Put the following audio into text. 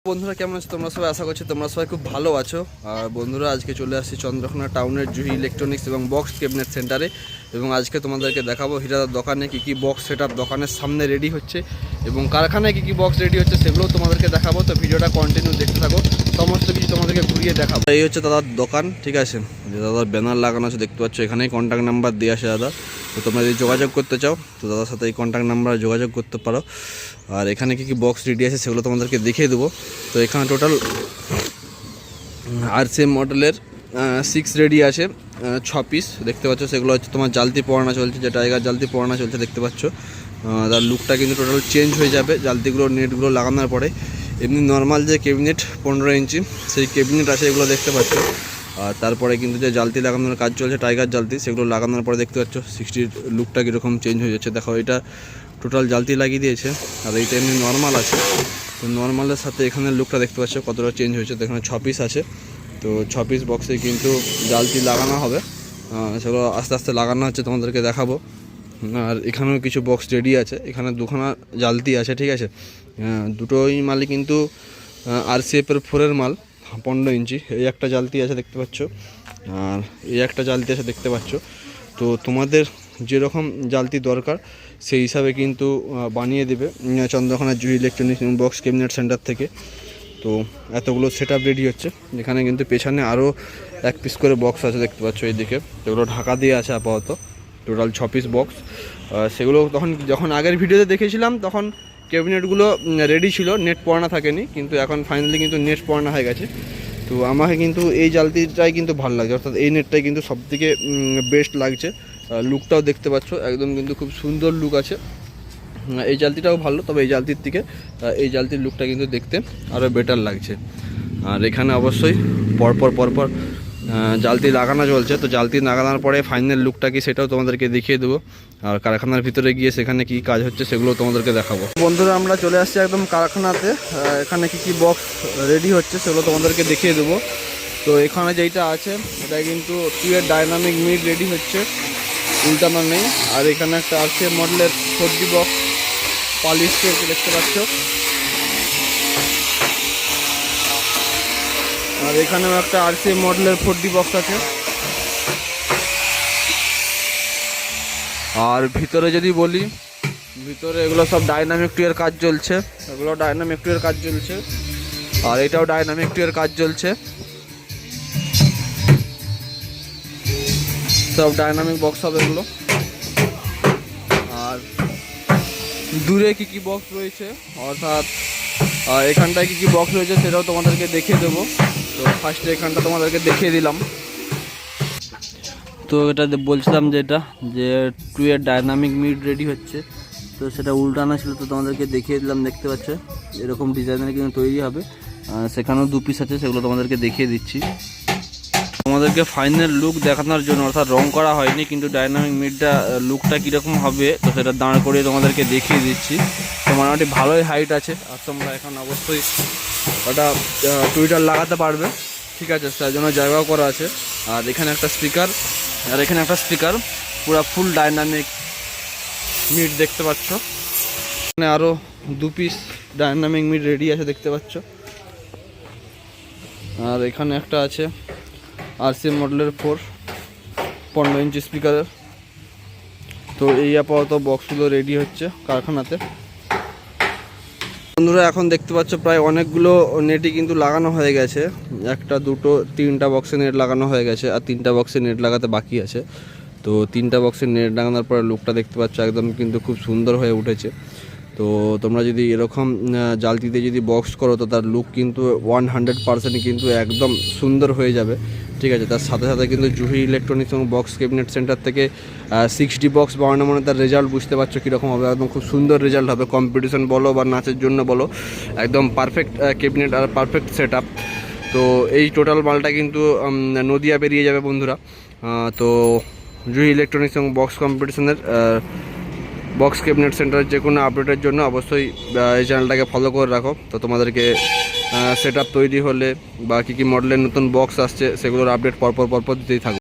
বন্ধুরা কেমন আছো তোমরা সবাই? আশা করছি তোমরা সবাই খুব ভালো আছো। আর বন্ধুরা আজকে চলে আসছি চন্দ্রকোনা টাউনের জুহি ইলেকট্রনিক্স এবং বক্স ক্যাবিনেট সেন্টারে, এবং আজকে তোমাদেরকে দেখাবো হীরাদার দোকানে কী বক্স সেটআপ দোকানের সামনে রেডি হচ্ছে এবং কারখানায় কী বক্স রেডি হচ্ছে সেগুলোও তোমাদেরকে দেখাবো। তো ভিডিওটা কন্টিনিউ দেখতে থাকো, সমস্ত কিছু তোমাদেরকে ঘুরিয়ে দেখাবো। এই হচ্ছে দাদার দোকান, ঠিক আছে? যে দাদার ব্যানার লাগানো আছে দেখতে পাচ্ছ, এখানেই কন্ট্যাক্ট নাম্বার দিয়ে আসে দাদা। তো তোমরা যদি যোগাযোগ করতে চাও তো দাদার সাথে এই কন্ট্যাক্ট নাম্বারে যোগাযোগ করতে পারো। আর এখানে কী বক্স রেডি আছে সেগুলো তোমাদেরকে দেখিয়ে দেবো। তো এখানে টোটাল RCM মডেলের 6 রেডি আছে, 6 পিস দেখতে পাচ্ছ। সেগুলো হচ্ছে তোমার জালতি পড়ানো চলছে, যে টাইগার জালতি পড়ানো চলছে দেখতে পাচ্ছ। তার লুকটা কিন্তু টোটাল চেঞ্জ হয়ে যাবে জালতিগুলো নেটগুলো লাগানোর পরে। এমনি নর্মাল যে ক্যাবিনেট 15 ইঞ্চি সেই ক্যাবিনেট আছে, এগুলো দেখতে পাচ্ছ। আর তারপরে কিন্তু যে জালতি লাগানোর কাজ চলছে টাইগার জালতি, সেগুলো লাগানোর পরে দেখতে পাচ্ছ 60 লুকটা কীরকম চেঞ্জ হয়ে যাচ্ছে। দেখো এটা টোটাল জালতি লাগিয়ে দিয়েছে, আর এইটা এমনি নর্মাল আছে। তো নর্মালের সাথে এখানে লুকটা দেখতে পাচ্ছ কতটা চেঞ্জ হয়েছে। তো এখানে 6 পিস আছে, তো 6 পিস বক্সে কিন্তু জালতি লাগানো হবে, সেগুলো আস্তে আস্তে লাগানো হচ্ছে, তোমাদেরকে দেখাবো। আর এখানেও কিছু বক্স রেডি আছে, এখানে দুখানা জালতি আছে, ঠিক আছে? দুটোই মালই কিন্তু RCF-এর 4-এর মাল, 15 ইঞ্চি। এই একটা জালতি আছে দেখতে পাচ্ছ, আর এই একটা জালতি আছে দেখতে পাচ্ছ। তো তোমাদের যেরকম জালতি দরকার সেই হিসাবে কিন্তু বানিয়ে দেবে চন্দ্রকোনা জুহি ইলেকট্রনিক্স এবং বক্স ক্যাবিনেট সেন্টার থেকে। তো এতগুলো সেটআপ রেডি হচ্ছে। এখানে কিন্তু পেছনে আরও 1 পিস করে বক্স আছে দেখতে পাচ্ছ এইদিকে, যেগুলো ঢাকা দিয়ে আছে আপাতত। Total 6 piece box. সেগুলো যখন আগের ভিডিওতে দেখেছিলাম তখন ক্যাবিনেটগুলো রেডি ছিল, নেট পড়ানো থাকেনি, কিন্তু এখন ফাইনালি কিন্তু নেট পড়ানো হয়ে গেছে। তো আমাকে কিন্তু এই জালতিটাই কিন্তু ভালো লাগছে, অর্থাৎ এই নেটটাই কিন্তু সবথেকে বেস্ট লাগছে। লুকটাও দেখতে পাচ্ছ একদম কিন্তু খুব সুন্দর লুক আছে। এই জালতিটাও ভালো, তবে এই জালতির থেকে এই জালতির লুকটা কিন্তু দেখতে আরও বেটার লাগছে। আর এখানে অবশ্যই পরপর জালতি লাগানো চলছে। তো জালতি লাগানোর পরে ফাইনাল লুকটা কি সেটাও তোমাদেরকে দেখিয়ে দেবো। আর কারখানার ভিতরে গিয়ে সেখানে কি কাজ হচ্ছে সেগুলো তোমাদেরকে দেখাবো। বন্ধুরা আমরা চলে আসছি একদম কারখানাতে, এখানে কি বক্স রেডি হচ্ছে সেগুলো তোমাদেরকে দেখিয়ে দেবো। তো এখানে যেইটা আছে এটা কিন্তু 2-এর ডাইনামিক মিড রেডি হচ্ছে, উল্টানো নেই। আর এখানে একটা RCM মডেলের 4D বক্স পালিশ করতে দেখতে পাচ্ছ। আর এখানেও একটা RCM মডেলের 4D বক্স আছে। আর ভিতরে যদি বলি, ভিতরে এগুলো সব ডাইনামিক 2-এর কাজ চলছে, এগুলো ডাইনামিক 2-এর কাজ চলছে। আর এটাও ডাইনামিক 2-এর কাজ চলছে, সব ডাইনামিক বক্স হবে এগুলো। আর দূরে কি বক্স রয়েছে, অর্থাৎ এখানটায় কি বক্স রয়েছে সেটাও তোমাদেরকে দেখিয়ে দেবো। তো ফার্স্টে এখানটা তোমাদেরকে দেখিয়ে দিলাম। তো এটা বলছিলাম যে 2-এর ডাইনামিক মিড রেডি হচ্ছে, তো সেটা উল্টানো ছিল, তো তোমাদেরকে দেখিয়ে দিলাম। দেখতে পাচ্ছ এরকম ডিজাইনের কিন্তু তৈরি হবে। সেখানেও 2 পিস আছে, সেগুলো তোমাদেরকে দেখিয়ে দিচ্ছি। তোমাদেরকে ফাইনাল লুক দেখানোর জন্য, অর্থাৎ রং করা হয়নি, কিন্তু ডাইনামিক মিডটা লুকটা কীরকম হবে তো সেটা দাঁড় করিয়ে তোমাদেরকে দেখিয়ে দিচ্ছি। তো মোটামুটি ভালোই হাইট আছে, আর তোমরা এখন অবশ্যই ওটা টুইটার লাগাতে পারবে, ঠিক আছে? তার জন্য জায়গাও করা আছে। আর এখানে একটা স্পিকার, আর এখানে একটা স্পিকার, পুরো ফুল ডাইনামিক মিড দেখতে পাচ্ছ। এখানে আরও 2 পিস ডাইনামিক মিড রেডি আছে দেখতে পাচ্ছ। আর এখানে একটা আছে RCM মডেলের 15 ইঞ্চি স্পিকারের। তো এই আপাতত বক্সগুলো রেডি হচ্ছে কারখানাতে। বন্ধুরা এখন দেখতে পাচ্ছ প্রায় অনেকগুলো নেটই কিন্তু লাগানো হয়ে গেছে, 1টা 2টো 3টা বক্সে নেট লাগানো হয়ে গেছে, আর 3টা বক্সে নেট লাগাতে বাকি আছে। তো 3টা বক্সে নেট লাগানোর পরে লুকটা দেখতে পাচ্ছ একদম কিন্তু খুব সুন্দর হয়ে উঠেছে। তো তোমরা যদি এরকম জালতিতে যদি বক্স করো তো তার লুক কিন্তু 100% কিন্তু একদম সুন্দর হয়ে যাবে, ঠিক আছে? তার সাথে সাথে কিন্তু জুহি ইলেকট্রনিক্স এবং বক্স ক্যাবিনেট সেন্টার থেকে 60 বক্স বানানো মানে তার রেজাল্ট বুঝতে পারছো কীরকম হবে। একদম খুব সুন্দর রেজাল্ট হবে, কম্পিটিশন বলো বা নাচের জন্য বলো, একদম পারফেক্ট ক্যাবিনেট আর পারফেক্ট সেটআপ। তো এই টোটাল মালটা কিন্তু নদিয়া বেরিয়ে যাবে বন্ধুরা। তো জুহি ইলেকট্রনিক্স এবং বক্স কম্পিটিশনের বক্স ক্যাবিনেট সেন্টারের যে কোনো আপডেটের জন্য অবশ্যই এই চ্যানেলটাকে ফলো করে রাখো। তো তোমাদেরকে সেটআপ তৈরি হলে বা কী মডেলের নতুন বক্স আসছে সেগুলোর আপডেট পরপর দিতেই থাকবে।